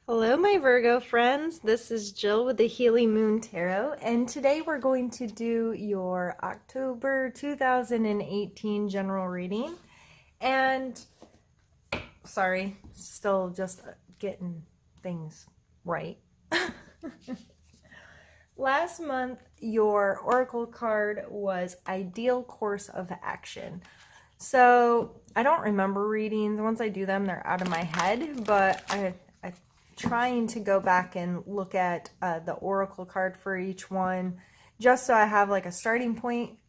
Hello, my Virgo friends. This is Jill with the Healy Moon Tarot, and today we're going to do your October 2018 general reading. And sorry, still just getting things right. Last month, your oracle card was Ideal Course of Action. So I don't remember readings. Once I do them, they're out of my head, but I'm trying to go back and look at the oracle card for each one, just so I have like a starting point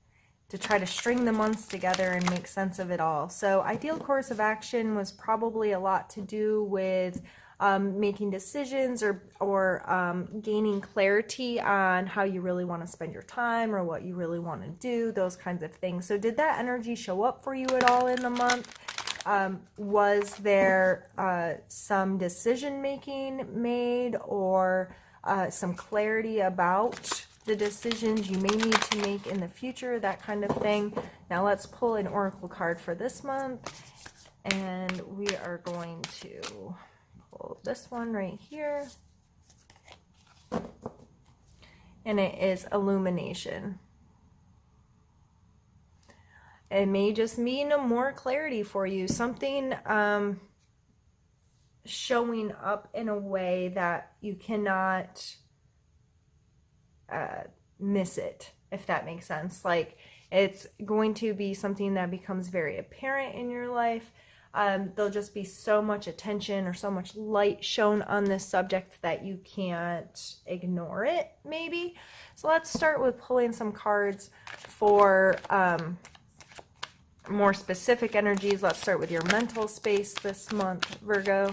to try to string the months together and make sense of it all. So ideal course of action was probably a lot to do with making decisions or gaining clarity on how you really want to spend your time or what you really want to do, those kinds of things. So did that energy show up for you at all in the month? Was there some decision making made or some clarity about the decisions you may need to make in the future, that kind of thing? Now let's pull an oracle card for this month, and we are going to pull this one right here, and it is Illumination. It may just mean more clarity for you, something showing up in a way that you cannot miss it, if that makes sense. Like, it's going to be something that becomes very apparent in your life. There'll just be so much attention or so much light shown on this subject that you can't ignore it, maybe. So let's start with pulling some cards for more specific energies. Let's start with your mental space this month, Virgo.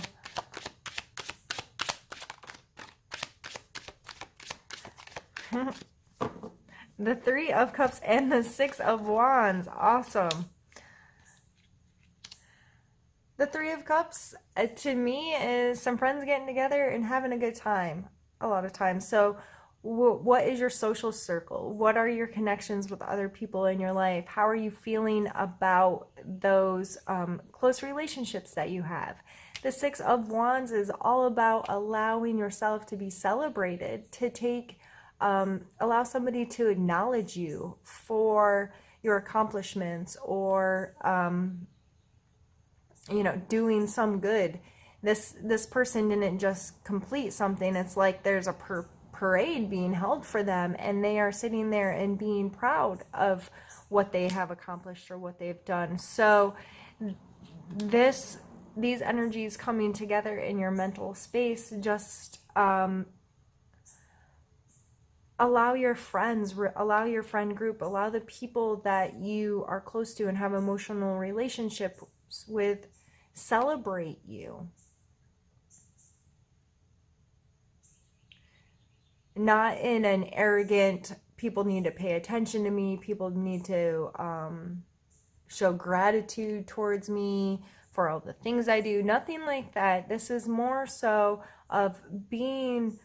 The Three of Cups and the Six of Wands. Awesome. The Three of Cups, to me, is some friends getting together and having a good time a lot of times. So what is your social circle? What are your connections with other people in your life? How are you feeling about those close relationships that you have? The Six of Wands is all about allowing yourself to be celebrated, to take allow somebody to acknowledge you for your accomplishments or doing some good. This person didn't just complete something. It's like there's a parade being held for them, and they are sitting there and being proud of what they have accomplished or what they've done. So these energies coming together in your mental space, just allow your friends, allow your friend group, allow the people that you are close to and have emotional relationships with celebrate you. Not in an arrogant, people need to pay attention to me, people need to show gratitude towards me for all the things I do. Nothing like that. This is more so of being,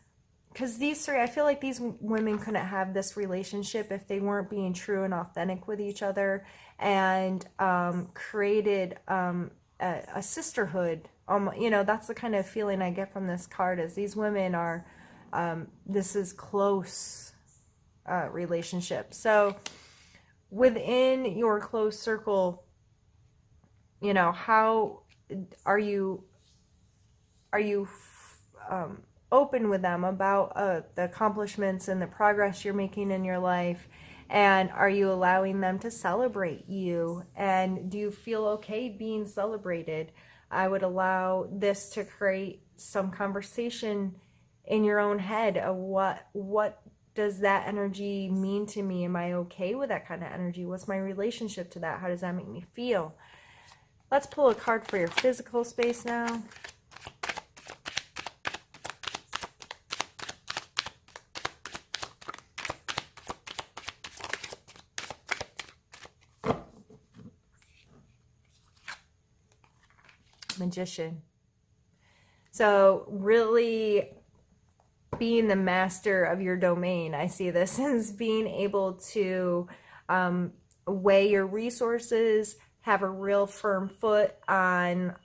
because these three, I feel like these women couldn't have this relationship if they weren't being true and authentic with each other and created a sisterhood. That's the kind of feeling I get from this card, is these women are, this is close relationship. So within your close circle, how are you open with them about the accomplishments and the progress you're making in your life? And are you allowing them to celebrate you? And do you feel okay being celebrated? I would allow this to create some conversation in your own head of what does that energy mean to me? Am I okay with that kind of energy? What's my relationship to that? How does that make me feel? Let's pull a card for your physical space now. Magician. So really being the master of your domain. I see this as being able to weigh your resources, have a real firm foot on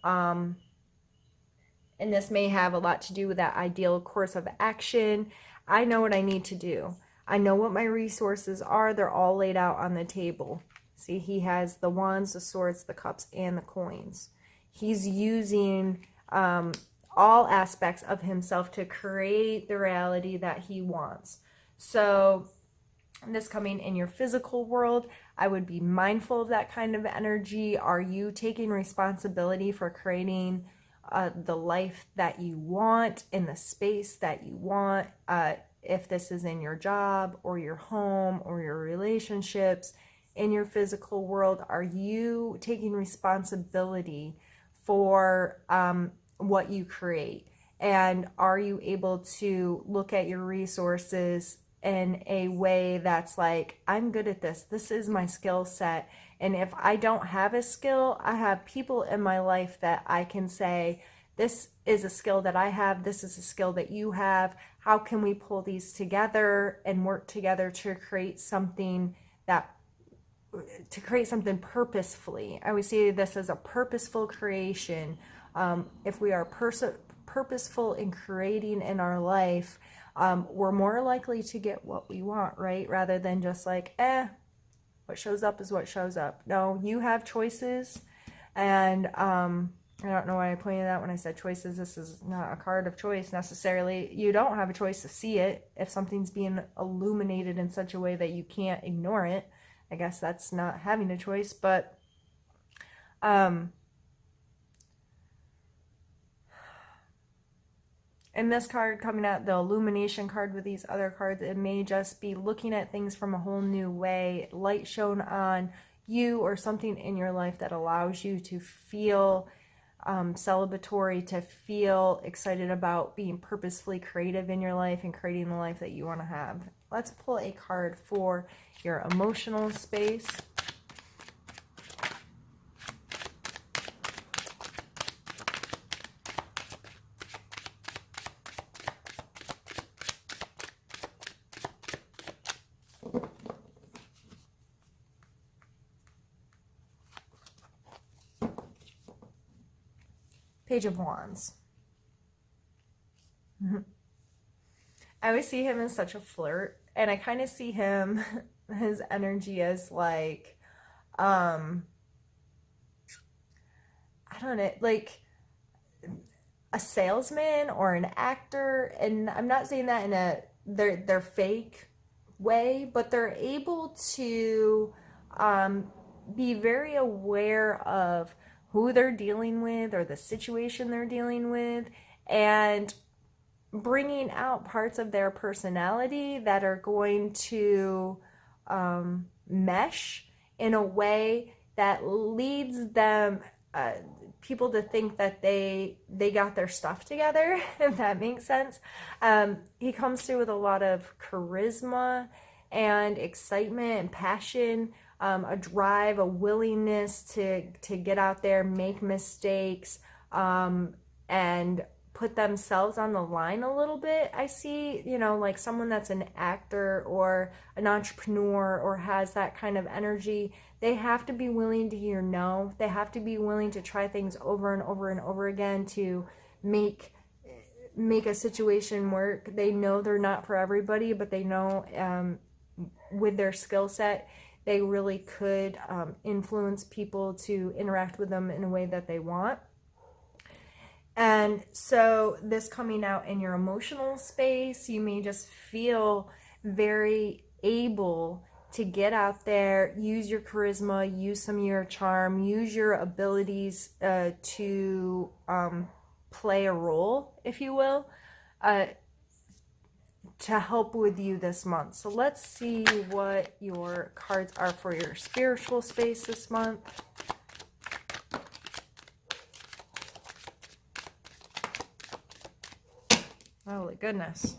And this may have a lot to do with that ideal course of action. I know what I need to do. I know what my resources are. They're all laid out on the table. See, he has the wands, the swords, the cups, and the coins. He's using all aspects of himself to create the reality that he wants. So this coming in your physical world, I would be mindful of that kind of energy. Are you taking responsibility for creating the life that you want in the space that you want? If this is in your job or your home or your relationships, in your physical world, are you taking responsibility for what you create? And are you able to look at your resources in a way that's like, I'm good at this. This is my skill set. And if I don't have a skill, I have people in my life that I can say, this is a skill that I have. This is a skill that you have. How can we pull these together and work together to create something purposefully? I would see this as a purposeful creation. If we are purposeful in creating in our life, we're more likely to get what we want, right? Rather than just like, what shows up is what shows up. No, you have choices. And I don't know why I pointed out when I said choices. This is not a card of choice necessarily. You don't have a choice to see it. If something's being illuminated in such a way that you can't ignore it, I guess that's not having a choice. But in this card coming out, the Illumination card with these other cards, it may just be looking at things from a whole new way, light shown on you or something in your life that allows you to feel celebratory, to feel excited about being purposefully creative in your life and creating the life that you want to have. Let's pull a card for your emotional space. Page of Wands. I always see him as such a flirt, and I kind of see him, his energy as like, I don't know, like a salesman or an actor. And I'm not saying that in a they're fake way, but they're able to be very aware of who they're dealing with or the situation they're dealing with, and bringing out parts of their personality that are going to mesh in a way that leads them people to think that they got their stuff together, if that makes sense. He comes through with a lot of charisma and excitement and passion, a drive, a willingness to get out there, make mistakes, and put themselves on the line a little bit. I see, like someone that's an actor or an entrepreneur or has that kind of energy. They have to be willing to hear no. They have to be willing to try things over and over and over again to make a situation work. They know they're not for everybody, but they know with their skill set, they really could influence people to interact with them in a way that they want. And so this coming out in your emotional space, you may just feel very able to get out there, use your charisma, use some of your charm, use your abilities to play a role, if you will, to help with you this month. So let's see what your cards are for your spiritual space this month. Holy goodness.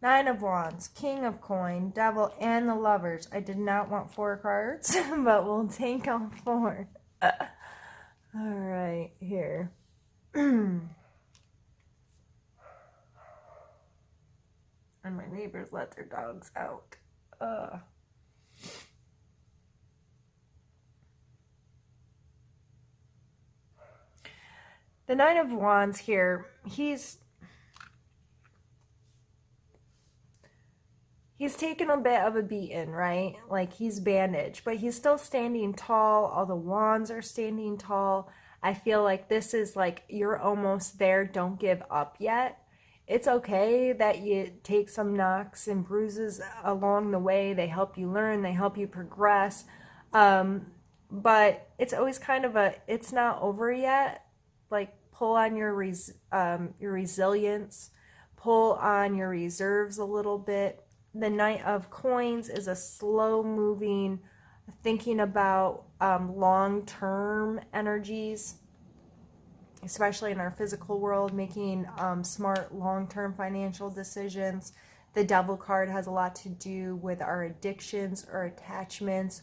Nine of Wands, King of Coin, Devil, and the Lovers. I did not want 4 cards, but we'll take all 4. All right, here. And my neighbors let their dogs out. The Nine of Wands here, he's taken a bit of a beating, right? Like he's bandaged, but he's still standing tall. All the wands are standing tall. I feel like this is like you're almost there. Don't give up yet. It's okay that you take some knocks and bruises along the way. They help you learn, they help you progress. But it's always kind of it's not over yet. Like pull on your resilience, pull on your reserves a little bit. The Knight of Coins is a slow moving, thinking about long-term energies, especially in our physical world, making smart long-term financial decisions. The Devil card has a lot to do with our addictions or attachments,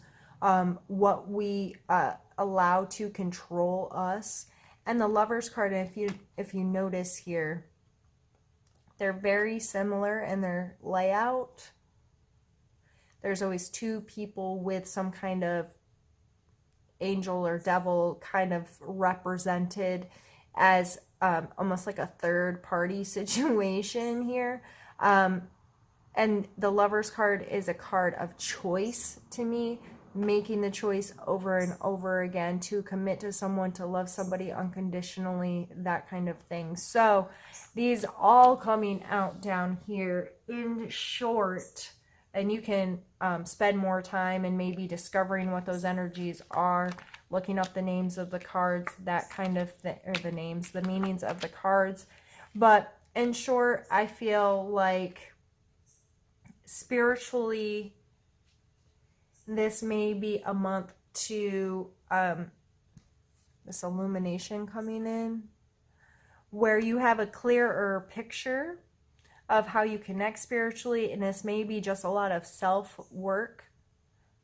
what we allow to control us. And the Lovers card, if you notice here, they're very similar in their layout. There's always two people with some kind of angel or devil kind of represented as almost like a third party situation here. And the Lovers card is a card of choice to me, making the choice over and over again to commit to someone, to love somebody unconditionally, that kind of thing. So these all coming out down here in short, and you can spend more time and maybe discovering what those energies are, looking up the names of the cards, that kind of thing, or the meanings of the cards. But in short, I feel like spiritually, this may be a month to this illumination coming in, where you have a clearer picture of how you connect spiritually, and this may be just a lot of self-work.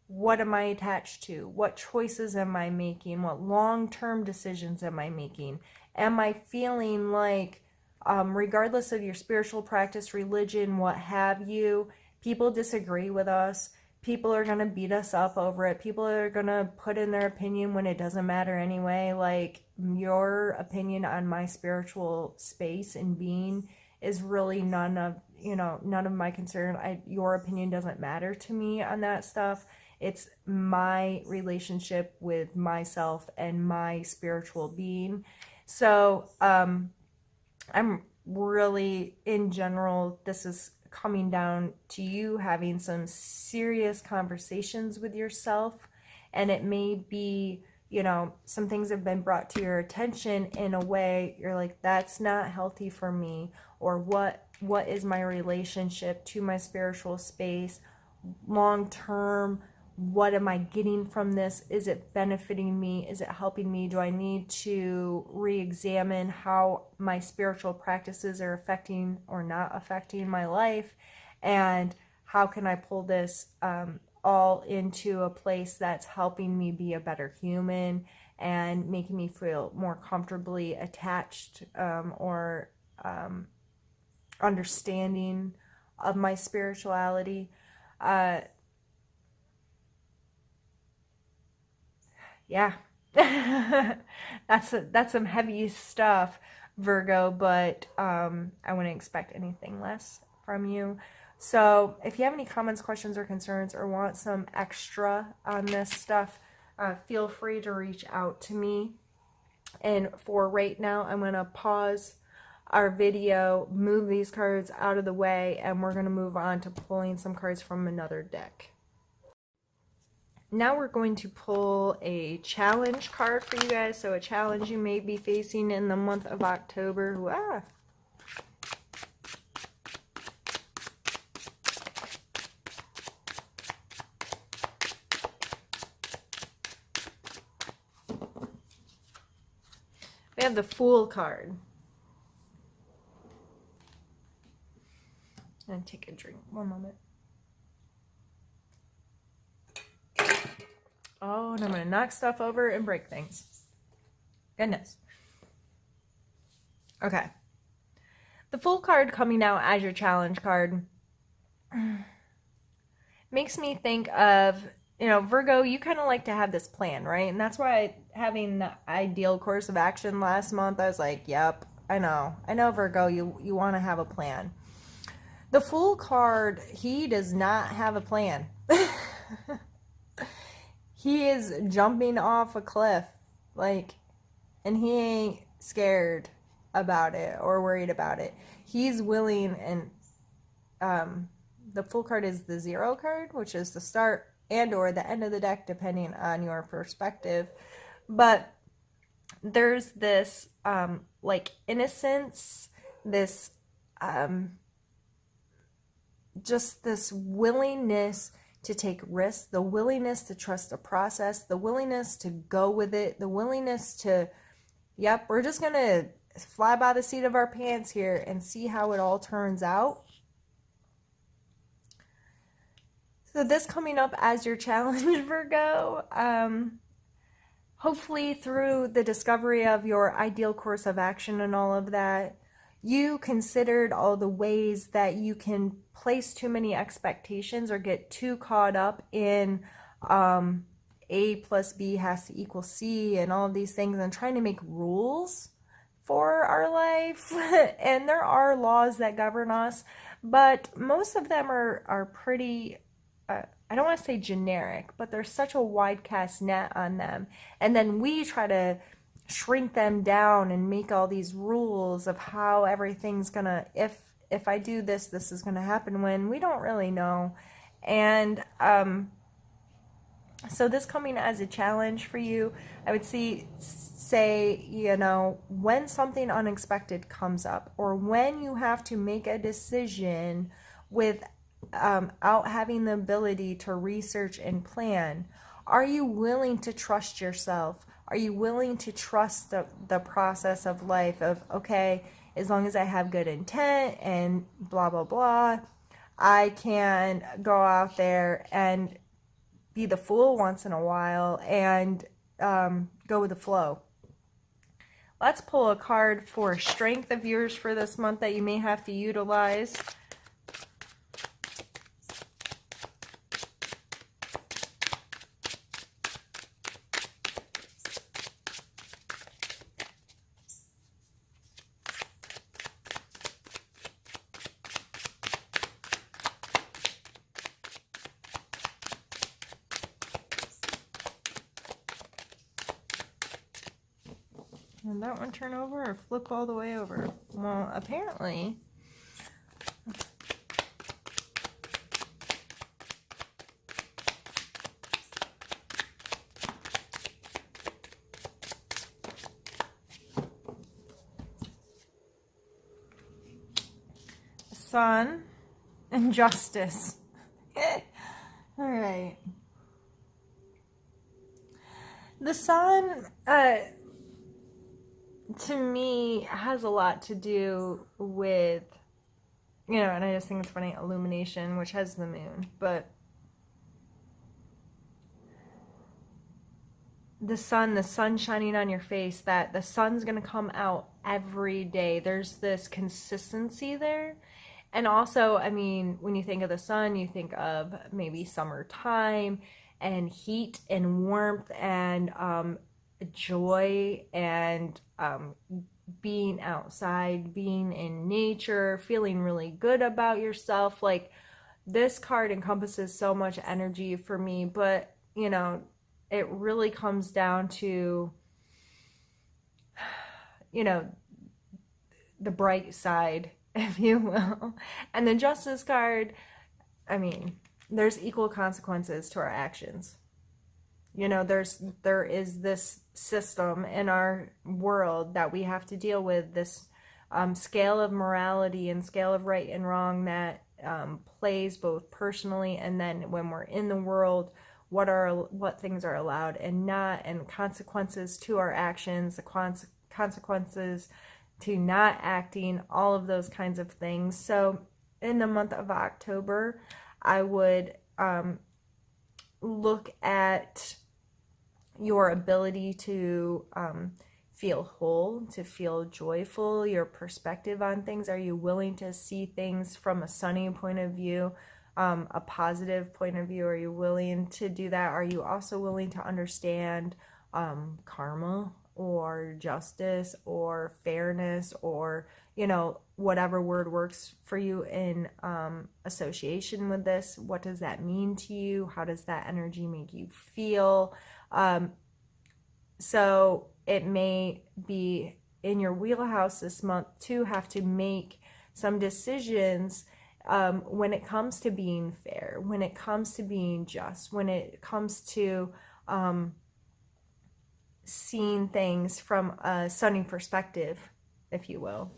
What am I attached to? What choices am I making? What long-term decisions am I making? Am I feeling like, regardless of your spiritual practice, religion, what have you, people disagree with us. People are going to beat us up over it. People are going to put in their opinion when it doesn't matter anyway. Like, your opinion on my spiritual space and being is really none of my concern. Your opinion doesn't matter to me on that stuff. It's my relationship with myself and my spiritual being. So I'm really, in general, this is coming down to you having some serious conversations with yourself, and it may be, some things have been brought to your attention in a way you're like, that's not healthy for me, or what is my relationship to my spiritual space long term? What am I getting from this? Is it benefiting me? Is it helping me? Do I need to re-examine how my spiritual practices are affecting or not affecting my life? And how can I pull this all into a place that's helping me be a better human and making me feel more comfortably attached or understanding of my spirituality? Yeah, that's some heavy stuff, Virgo, but I wouldn't expect anything less from you. So if you have any comments, questions, or concerns, or want some extra on this stuff, feel free to reach out to me. And for right now, I'm going to pause our video, move these cards out of the way, and we're going to move on to pulling some cards from another deck. Now we're going to pull a challenge card for you guys. So a challenge you may be facing in the month of October. Ah. We have the Fool card. And take a drink. One moment. Oh, and I'm going to knock stuff over and break things. Goodness. Okay. The Fool card coming out as your challenge card makes me think of Virgo, you kind of like to have this plan, right? And that's why having the ideal course of action last month, I was like, yep, I know, Virgo, you want to have a plan. The Fool card, he does not have a plan. He is jumping off a cliff, like, and he ain't scared about it or worried about it. He's willing, and the Fool card is the 0 card, which is the start and or the end of the deck, depending on your perspective. But there's this like innocence, this just this willingness to take risks, the willingness to trust the process, the willingness to go with it, the willingness to, yep, we're just going to fly by the seat of our pants here and see how it all turns out. So this coming up as your challenge, Virgo, hopefully through the discovery of your ideal course of action and all of that, you considered all the ways that you can place too many expectations or get too caught up in A plus B has to equal C and all of these things and trying to make rules for our life. And there are laws that govern us, but most of them are pretty, I don't want to say generic, but there's such a wide cast net on them. And then we try to shrink them down and make all these rules of how everything's gonna, if I do this, this is gonna happen, when we don't really know. And so this coming as a challenge for you, I would say, when something unexpected comes up, or when you have to make a decision without having the ability to research and plan, are you willing to trust yourself? Are you willing to trust the process of life of, okay, as long as I have good intent and blah, blah, blah, I can go out there and be the fool once in a while and go with the flow. Let's pull a card for strength of yours for this month that you may have to utilize. And that one turn over or flip all the way over? Well, apparently. Sun and justice. All right. The sun, to me, has a lot to do with, and I just think it's funny, Illumination, which has the moon, but the sun shining on your face, that the sun's going to come out every day. There's this consistency there. And also, I mean, when you think of the sun, you think of maybe summertime and heat and warmth and joy and being outside, being in nature, feeling really good about yourself. Like, this card encompasses so much energy for me, but it really comes down to the bright side, if you will. And the justice card, I mean, there's equal consequences to our actions. There is this system in our world that we have to deal with, this scale of morality and scale of right and wrong that plays both personally and then when we're in the world, what things are allowed and not, and consequences to our actions, the consequences to not acting, all of those kinds of things. So in the month of October, I would look at your ability to feel whole, to feel joyful, your perspective on things. Are you willing to see things from a sunny point of view? a positive point of view? Are you willing to do that? Are you also willing to understand karma or justice or fairness, or, you know, whatever word works for you in association with this? What does that mean to you? How does that energy make you feel? So it may be in your wheelhouse this month to have to make some decisions when it comes to being fair, when it comes to being just, when it comes to seeing things from a sunny perspective, if you will.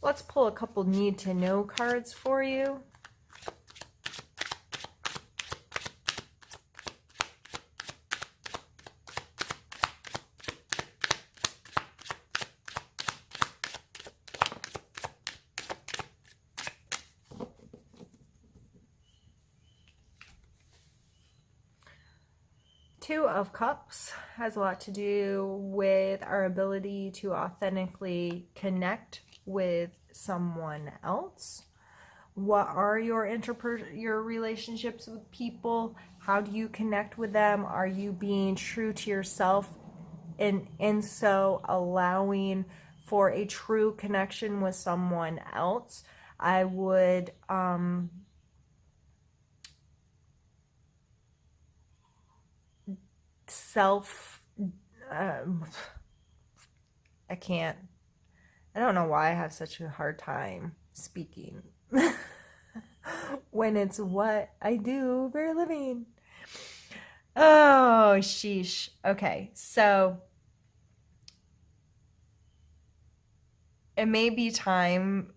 Let's pull a couple need to know cards for you. Two of Cups has a lot to do with our ability to authentically connect with someone else. What are your relationships with people? How do you connect with them? Are you being true to yourself and so allowing for a true connection with someone else? I would I don't know why I have such a hard time speaking when it's what I do for a living. Oh, sheesh. Okay, so it may be time,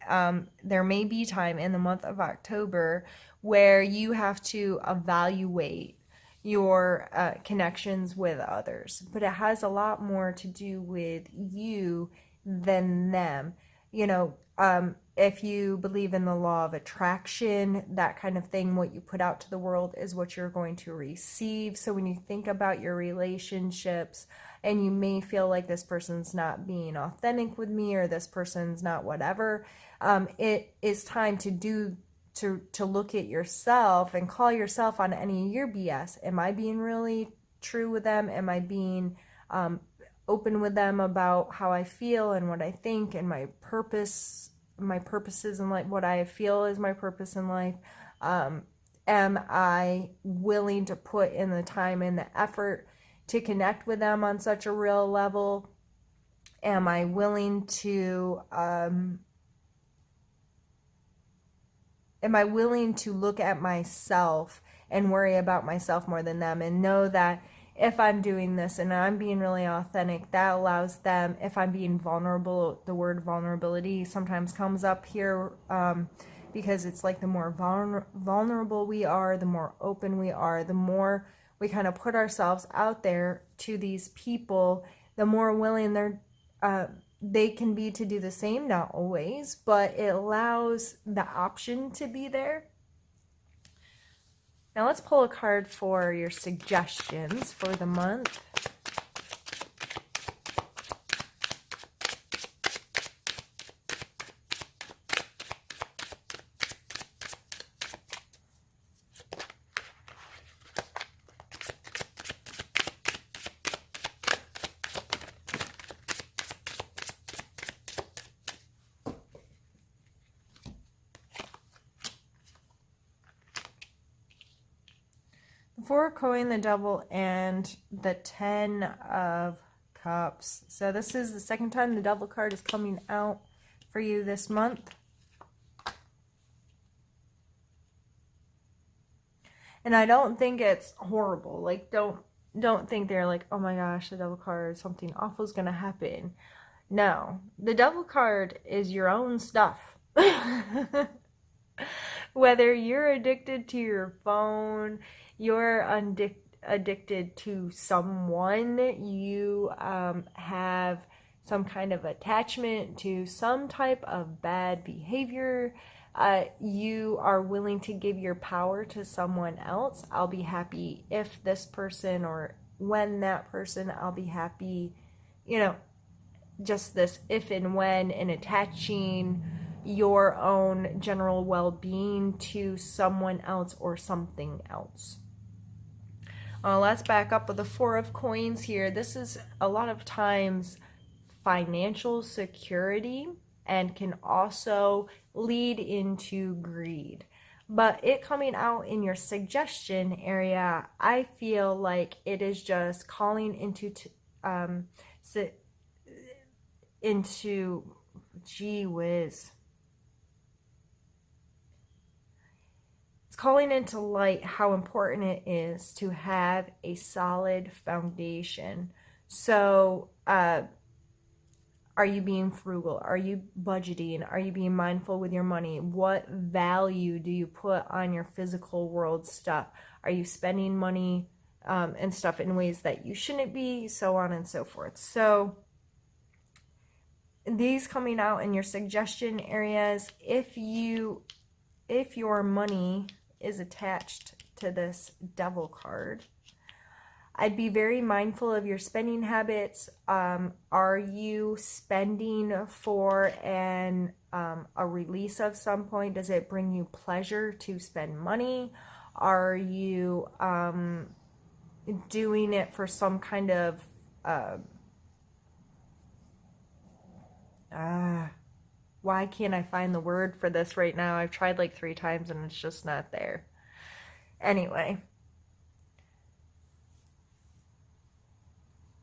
there may be time in the month of October where you have to evaluate your connections with others, but it has a lot more to do with you than them. You know, if you believe in the law of attraction, that kind of thing, what you put out to the world is what you're going to receive. So when you think about your relationships and you may feel like this person's not being authentic with me, or this person's not whatever, it is time to look at yourself and call yourself on any of your BS. Am I being really true with them? Am I being open with them about how I feel and what I think and my purposes in life, what I feel is my purpose in life? Am I willing to put in the time and the effort to connect with them on such a real level? Am I willing to look at myself and worry about myself more than them, and know that if I'm doing this and I'm being really authentic, that allows them, if I'm being vulnerable, the word vulnerability sometimes comes up here because it's like the more vulnerable we are, the more open we are, the more we kind of put ourselves out there to these people, the more willing they can be to do the same. Not always, but it allows the option to be there. Now let's pull a card for your suggestions for the month. Four of Coin, the Devil, and the 10 of Cups. So this is the second time the Devil card is coming out for you this month. And I don't think it's horrible. Like, don't think they're like, oh my gosh, the Devil card, something awful is going to happen. No, the Devil card is your own stuff. Whether you're addicted to your phone, you're addicted to someone, you have some kind of attachment to some type of bad behavior, you are willing to give your power to someone else. I'll be happy if this person, or when that person, I'll be happy, you know, just this if and when, and attaching your own general well-being to someone else or something else. Let's back up with the Four of Coins here. This is a lot of times financial security and can also lead into greed. But it coming out in your suggestion area, I feel like it is just calling into gee whiz. It's calling into light how important it is to have a solid foundation. So, are you being frugal? Are you budgeting? Are you being mindful with your money? What value do you put on your physical world stuff? Are you spending money and stuff in ways that you shouldn't be? So on and so forth. So these coming out in your suggestion areas, if your money is attached to this Devil card, I'd be very mindful of your spending habits. Are you spending for a release of some point? Does it bring you pleasure to spend money? Are you doing it for some kind of why can't I find the word for this right now? I've tried like 3 times and it's just not there. Anyway.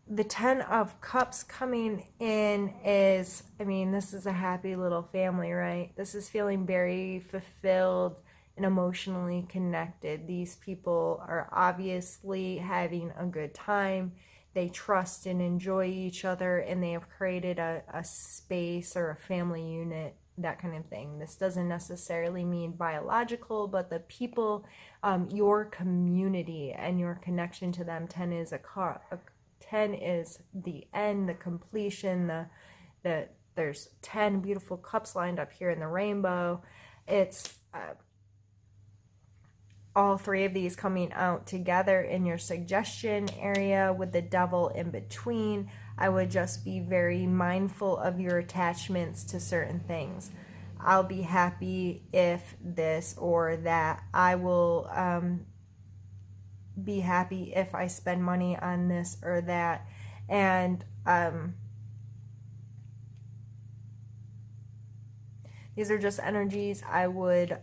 The 10 of Cups coming in is, I mean, this is a happy little family, right? This is feeling very fulfilled and emotionally connected. These people are obviously having a good time. They trust and enjoy each other, and they have created a space or a family unit, that kind of thing. This doesn't necessarily mean biological, but the people, your community and your connection to them. 10 is 10 is the end, the completion, the there's 10 beautiful cups lined up here in the rainbow. It's all 3 of these coming out together in your suggestion area with the Devil in between. I would just be very mindful of your attachments to certain things. I'll be happy if this or that. I will be happy if I spend money on this or that. And these are just energies. I would,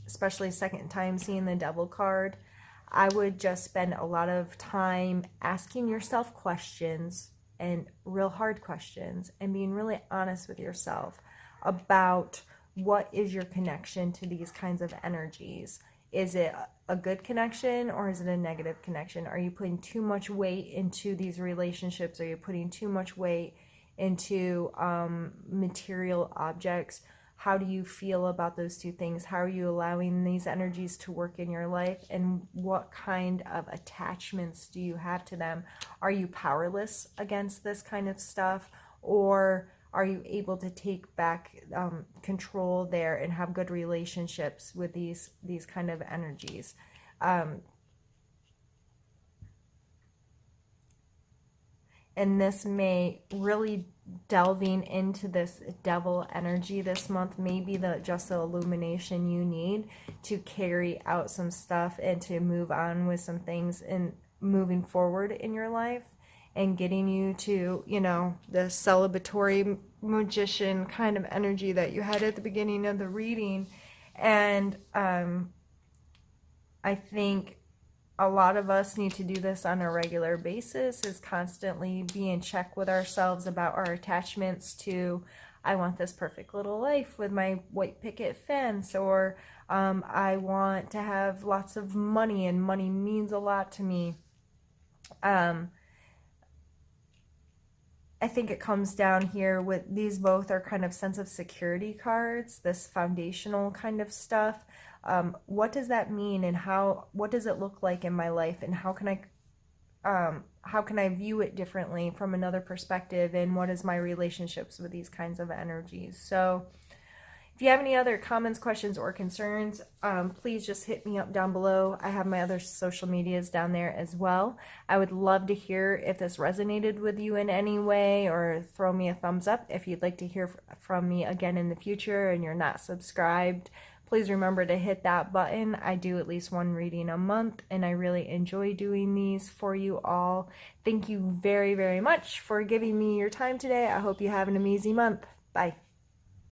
especially second time seeing the Devil card, I would just spend a lot of time asking yourself questions, and real hard questions, and being really honest with yourself about what is your connection to these kinds of energies. Is it a good connection or is it a negative connection? Are you putting too much weight into these relationships? Are you putting too much weight into material objects? How do you feel about those 2 things? How are you allowing these energies to work in your life? And what kind of attachments do you have to them? Are you powerless against this kind of stuff? Or are you able to take back control there and have good relationships with these kind of energies? And this may really delving into this Devil energy this month may be just the illumination you need to carry out some stuff and to move on with some things and moving forward in your life, and getting you to, the celebratory magician kind of energy that you had at the beginning of the reading. And I think a lot of us need to do this on a regular basis, is constantly be in check with ourselves about our attachments to, I want this perfect little life with my white picket fence, or I want to have lots of money and money means a lot to me. I think it comes down here with these both are kind of sense of security cards, this foundational kind of stuff. What does that mean, and what does it look like in my life, and how can I view it differently from another perspective, and what is my relationships with these kinds of energies? So If you have any other comments, questions, or concerns, please just hit me up down below. I have my other social medias down there as well. I would love to hear if this resonated with you in any way, or throw me a thumbs up if you'd like to hear from me again in the future and you're not subscribed. Please remember to hit that button. I do at least one reading a month, and I really enjoy doing these for you all. Thank you very, very much for giving me your time today. I hope you have an amazing month. Bye.